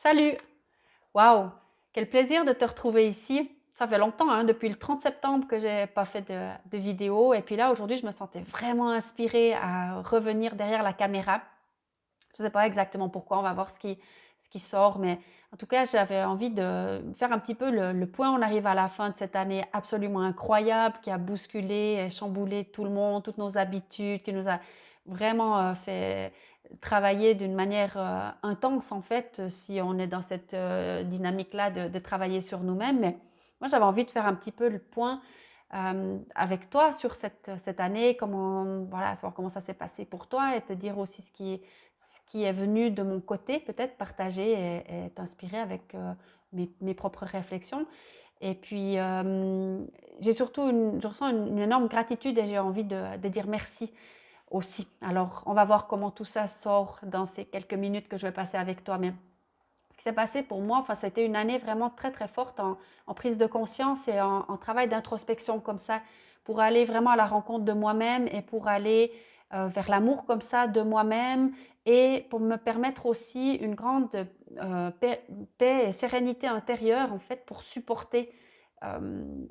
Salut! Waouh! Quel plaisir de te retrouver ici. Ça fait longtemps, hein, depuis le 30 septembre que j'ai pas fait de vidéo. Et puis là, aujourd'hui, je me sentais vraiment inspirée à revenir derrière la caméra. Je ne sais pas exactement pourquoi, on va voir ce qui sort. Mais en tout cas, j'avais envie de faire un petit peu le point. On arrive à la fin de cette année absolument incroyable qui a bousculé et chamboulé tout le monde, toutes nos habitudes, qui nous a vraiment fait travailler d'une manière intense en fait, si on est dans cette dynamique-là de travailler sur nous-mêmes. Mais moi, j'avais envie de faire un petit peu le point avec toi sur cette année, comment, voilà, savoir comment ça s'est passé pour toi et te dire aussi ce qui est venu de mon côté, peut-être partager et t'inspirer avec mes propres réflexions. Et puis, je ressens une énorme gratitude et j'ai envie de dire merci aussi. Alors, on va voir comment tout ça sort dans ces quelques minutes que je vais passer avec toi. Mais ce qui s'est passé pour moi, enfin, c'était une année vraiment très, très forte en prise de conscience et en travail d'introspection comme ça, pour aller vraiment à la rencontre de moi-même et pour aller vers l'amour comme ça de moi-même et pour me permettre aussi une grande paix et sérénité intérieure, en fait, pour supporter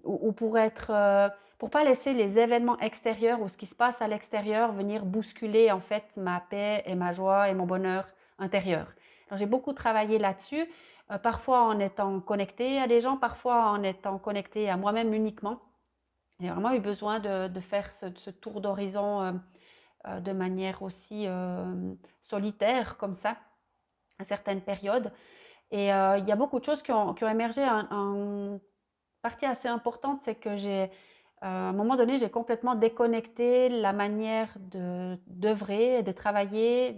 ou pour être, pour pas laisser les événements extérieurs ou ce qui se passe à l'extérieur venir bousculer, en fait, ma paix et ma joie et mon bonheur intérieur. Alors, j'ai beaucoup travaillé là-dessus, parfois en étant connectée à des gens, parfois en étant connectée à moi-même uniquement. J'ai vraiment eu besoin de faire ce tour d'horizon de manière aussi solitaire, comme ça, à certaines périodes. Et il y a beaucoup de choses qui ont émergé. En partie assez importante, c'est que à un moment donné, j'ai complètement déconnecté la manière d'œuvrer, de travailler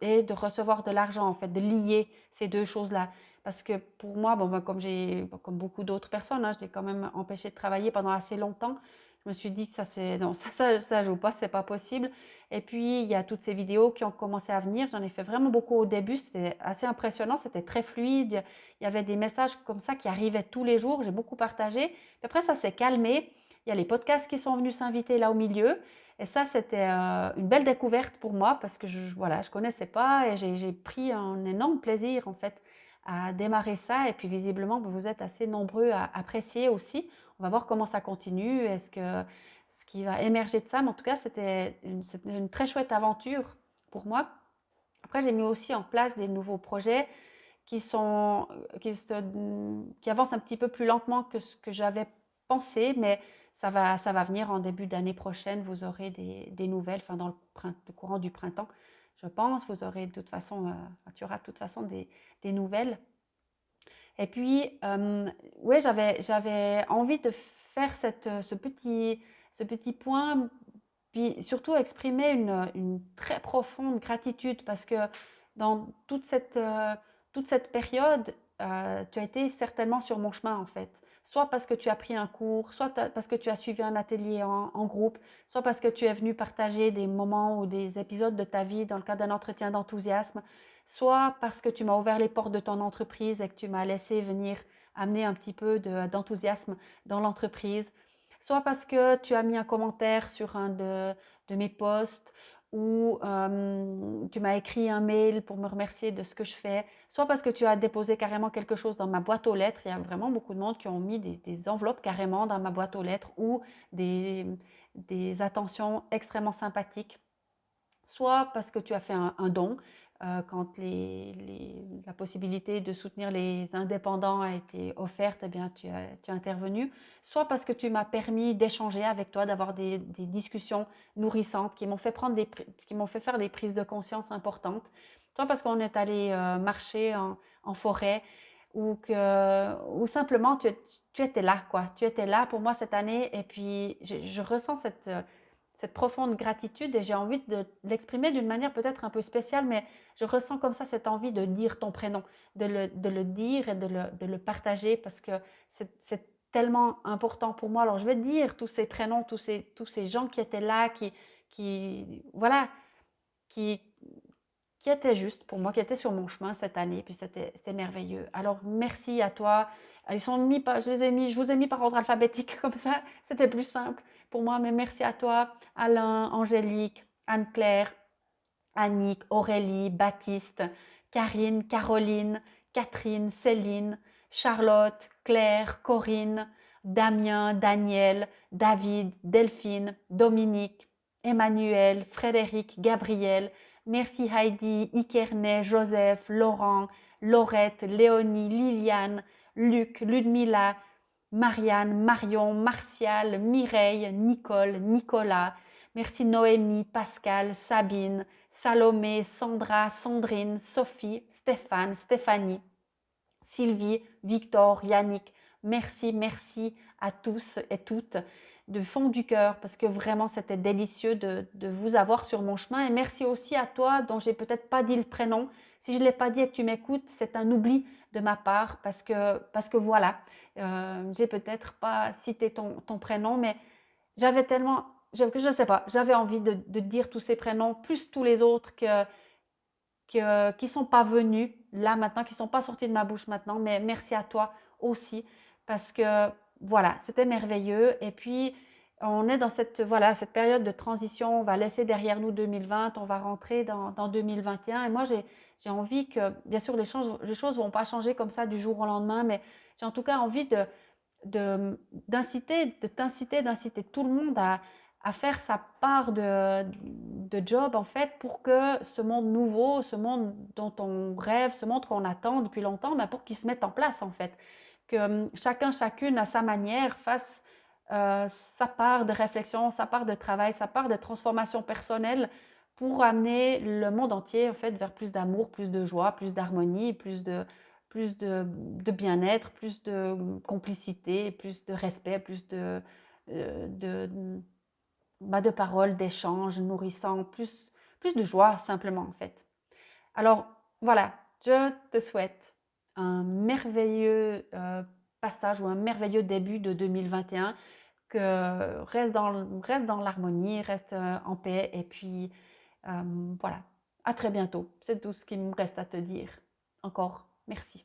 et de recevoir de l'argent, en fait, de lier ces deux choses-là. Parce que pour moi, bon, ben, comme beaucoup d'autres personnes, hein, j'ai quand même empêché de travailler pendant assez longtemps. Je me suis dit que non, ça joue pas, c'est pas possible. Et puis, il y a toutes ces vidéos qui ont commencé à venir. J'en ai fait vraiment beaucoup au début. C'était assez impressionnant. C'était très fluide. Il y avait des messages comme ça qui arrivaient tous les jours. J'ai beaucoup partagé. Puis après, ça s'est calmé. Il y a les podcasts qui sont venus s'inviter là au milieu. Et ça, c'était une belle découverte pour moi parce que voilà, je connaissais pas et j'ai pris un énorme plaisir en fait à démarrer ça. Et puis visiblement, vous êtes assez nombreux à apprécier aussi. On va voir comment ça continue. Est-ce que ce qui va émerger de ça, mais en tout cas, c'était une très chouette aventure pour moi. Après, j'ai mis aussi en place des nouveaux projets qui sont, qui avancent un petit peu plus lentement que ce que j'avais pensé, mais ça va venir en début d'année prochaine. Vous aurez des nouvelles, enfin dans le courant du printemps, je pense. Vous aurez de toute façon, tu auras de toute façon des nouvelles. Et puis, ouais, j'avais envie de faire ce petit point, puis surtout exprimer une très profonde gratitude parce que dans toute cette période, tu as été certainement sur mon chemin en fait. Soit parce que tu as pris un cours, soit parce que tu as suivi un atelier en groupe, soit parce que tu es venu partager des moments ou des épisodes de ta vie dans le cadre d'un entretien d'enthousiasme, soit parce que tu m'as ouvert les portes de ton entreprise et que tu m'as laissé venir amener un petit peu d'enthousiasme dans l'entreprise, soit parce que tu as mis un commentaire sur un de mes posts ou tu m'as écrit un mail pour me remercier de ce que je fais, soit parce que tu as déposé carrément quelque chose dans ma boîte aux lettres. Il y a vraiment beaucoup de monde qui ont mis des enveloppes carrément dans ma boîte aux lettres ou des attentions extrêmement sympathiques, soit parce que tu as fait un don quand la possibilité de soutenir les indépendants a été offerte, eh bien, tu as intervenu, soit parce que tu m'as permis d'échanger avec toi, d'avoir des discussions nourrissantes qui m'ont fait faire des prises de conscience importantes, soit parce qu'on est allé marcher en forêt ou simplement tu étais là, quoi. Tu étais là pour moi cette année et puis je ressens cette profonde gratitude et j'ai envie de l'exprimer d'une manière peut-être un peu spéciale, mais je ressens comme ça cette envie de dire ton prénom, de le dire et de le partager parce que c'est tellement important pour moi. Alors je vais dire tous ces prénoms, tous ces gens qui étaient là, voilà, qui, qui étaient juste pour moi, qui étaient sur mon chemin cette année, puis c'était merveilleux. Alors merci à toi. Je vous ai mis par ordre alphabétique comme ça, c'était plus simple pour moi, mais merci à toi, Alain, Angélique, Anne-Claire, Annick, Aurélie, Baptiste, Karine, Caroline, Catherine, Céline, Charlotte, Claire, Corinne, Damien, Daniel, David, Delphine, Dominique, Emmanuel, Frédéric, Gabriel. Merci Heidi, Ikerne, Joseph, Laurent, Laurette, Léonie, Liliane, Luc, Ludmila, Marianne, Marion, Martial, Mireille, Nicole, Nicolas. Merci Noémie, Pascal, Sabine, Salomé, Sandra, Sandrine, Sophie, Stéphane, Stéphanie, Sylvie, Victor, Yannick. Merci, merci à tous et toutes du fond du cœur parce que vraiment c'était délicieux de vous avoir sur mon chemin et merci aussi à toi dont j'ai peut-être pas dit le prénom. Si je ne l'ai pas dit et que tu m'écoutes, c'est un oubli de ma part parce que voilà, j'ai peut-être pas cité ton prénom, mais j'avais tellement, je ne sais pas, j'avais envie de dire tous ces prénoms, plus tous les autres qui sont pas venus là maintenant, qui sont pas sortis de ma bouche maintenant, mais merci à toi aussi parce que voilà, c'était merveilleux. Et puis, on est dans cette, voilà, cette période de transition. On va laisser derrière nous 2020, on va rentrer dans 2021. Et moi, j'ai envie que, bien sûr, les choses vont pas changer comme ça du jour au lendemain, mais j'ai en tout cas envie d'inciter tout le monde à faire sa part de job en fait pour que ce monde nouveau, ce monde dont on rêve, ce monde qu'on attend depuis longtemps, ben, pour qu'il se mette en place en fait. Que chacun, chacune à sa manière fasse sa part de réflexion, sa part de travail, sa part de transformation personnelle pour amener le monde entier en fait vers plus d'amour, plus de joie, plus d'harmonie, plus de bien-être, plus de complicité, plus de respect, plus de, de paroles, d'échanges nourrissants, plus de joie simplement en fait. Alors voilà, je te souhaite un merveilleux passage ou un merveilleux début de 2021, que reste dans l'harmonie, reste en paix et puis voilà, à très bientôt. C'est tout ce qu'il me reste à te dire. Encore, merci.